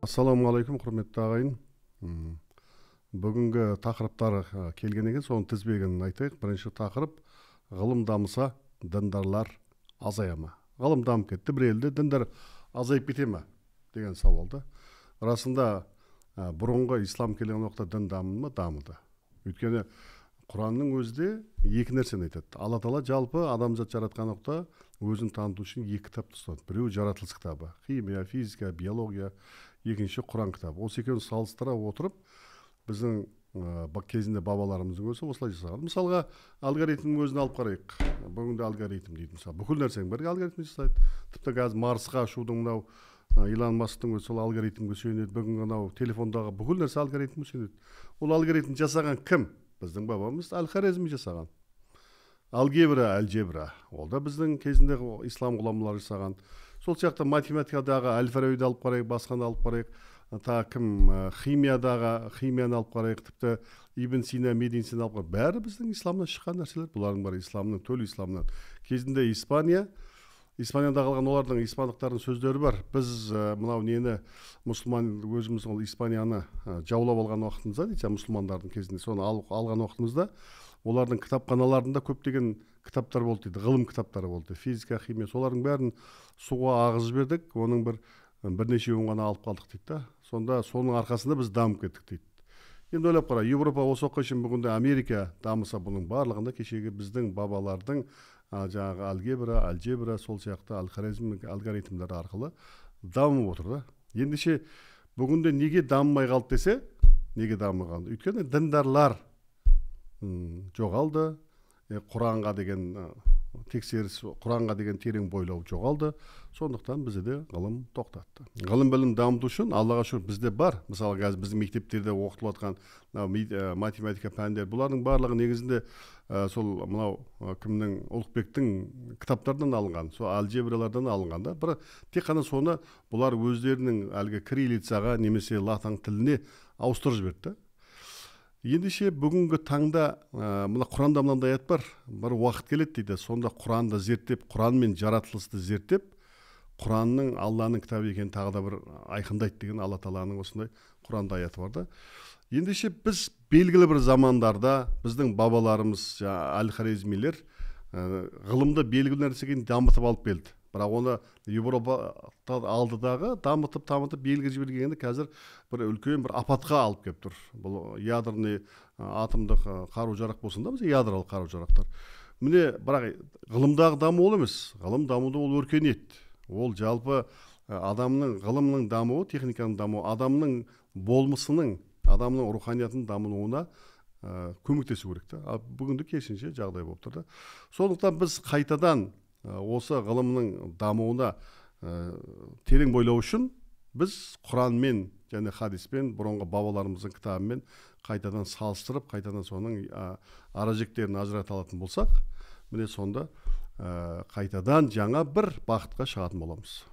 Ассалаумағалейкум, құрметті ағайын. Бүгінгі тақырыптар келген екен, соның тізбегін айтайық. Бірінші тақырып: ғылым дамыса, діндарлар азая ма? Ғылым дамып кетті, бір елде діндар азайып кете ме деген сауалды. Расында бұрынғы ислам келген уақытта дін дамыды ма? Дамыды. Өйткені Құранның өзінде екі нәрсені айтады. Алла Тағала жалпы адамзат жаратқан уақытта өзін таныту үшін екі кітапты ұстады. Біреуі жаратылыс кітабы, химия, физика, биология, екінші Құран кітабы. Осы екеуін салыстыра отырып, біздің кезінде бабаларымыздың өзі осылай жасаған. Мысалға, алгоритмнің өзін алып қарайық. Бүгінде алгоритм дейді. Мысалы, бүкіл нәрсенің бәрі алгоритм жасайды. Тіпті қазір Марсқа ұшудың мынау Илон Масктың өзі сол алгоритмге сүйенеді. Бүгінгі мынау телефондағы бүкіл нәрсе алгоритмге сүйенеді. Ол алгоритм жасаған кім? Біздің бабамыз Әл-Хорезми жасаған. Алгебра, ол да біздің кезінде ислам ғұламалары жасаған. Сол сияқты математикадағы Әл-Фарабиді алып қарайық, басқаны алып қарайық. Химияны алып қарайық, тіпті Ибн Сина, медицина алып қарайық. Бәрі біздің исламнан шыққан нәрселер. Бұлардың бәрі исламның, төл исламнан. Кезінде Испанияда қалған олардың испандықтардың сөздері бар. Біз мынау нені мұсылман өзіміз ол Испанияны жаулап алған уақытымызда дейді, мұсылмандардың кезінде соны алған уақытымызда олардың кітапханаларында көптеген кітаптар болды дейді, ғылым кітаптары болды, физика, химия, солардың бәрін суға ағызып жібердік, оның бірнешеуін ғана алып қалдық дейді. Сонда соның арқасында біз дамып кеттік дейді. Енді ойлап қара, Европа осы уақытқа шейін бүгінде Америка дамыса, бұның барлығында кешегі біздің бабалардың жаңағы алгебра, сол сияқты Әл-Хорезми алгоритмдері арқылы дамып отыр да. Ендеше бүгінде неге дамымай қалды десе, неге дамымай қалды? Өйткені діндарлар жоғалды, Құранға деген тексеріс, Құранға деген терең бойлау жоғалды. Сондықтан бізде де ғылым тоқтатты. Ғылым білім дамыту үшін Аллаға шүкір бізде бар. Мысалы, қазір біздің мектептерде оқытылып жатқан математика пәндер, бұлардың барлығы негізінде сол мынау кімнің, Ұлықбектің кітаптардан алынған, сол алгебралардан алынған да. Бір тек қана соны бұлар өздерінің әлгі кириллицаға немесе латын тіліне ауыстырып жіберді. Ендеше бүгінгі таңда мына Құранда мынандай аят бар, бір уақыт келеді дейді, сонда Құранды зерттеп, Құран мен жаратылысты зерттеп, Құранның Алланың кітабы екенін тағы да бір айқындайды деген Алла Тағаланың осындай Құранда аяты бар да. Ендеше біз белгілі бір замандарда біздің бабаларымыз, Әл-Хорезмилер ғылымды белгілі нәрсеге дамытып алып келді. Бірақ оны Европа алдыдағы дамытып белгі жібергенде қазір бір үлкен бір апатқа алып келіп тұр. Бұл ядерный атомдық қару-жарақ болсын да, біз ядролық қару-жарақтар. Міне, бірақ ғылымдағы даму ол емес. Ғылым дамуды ол өркениет. Ол жалпы адамның ғылымның дамуы, техниканың дамуы, адамның болмысының, адамның руханиятының дамуына көмектесу керек та. Бүгінде керісінше жағдай болып тұр да. Сондықтан біз қайтадан осы ғылымның дамуына терең бойлау үшін біз Құранмен және хадиспен, бұрынғы бабаларымыздың кітабымен қайтадан салыстырып, қайтадан соның аражектерін ажырата алатын болсақ, міне сонда қайтадан жаңа бір бағытқа шығатын боламыз.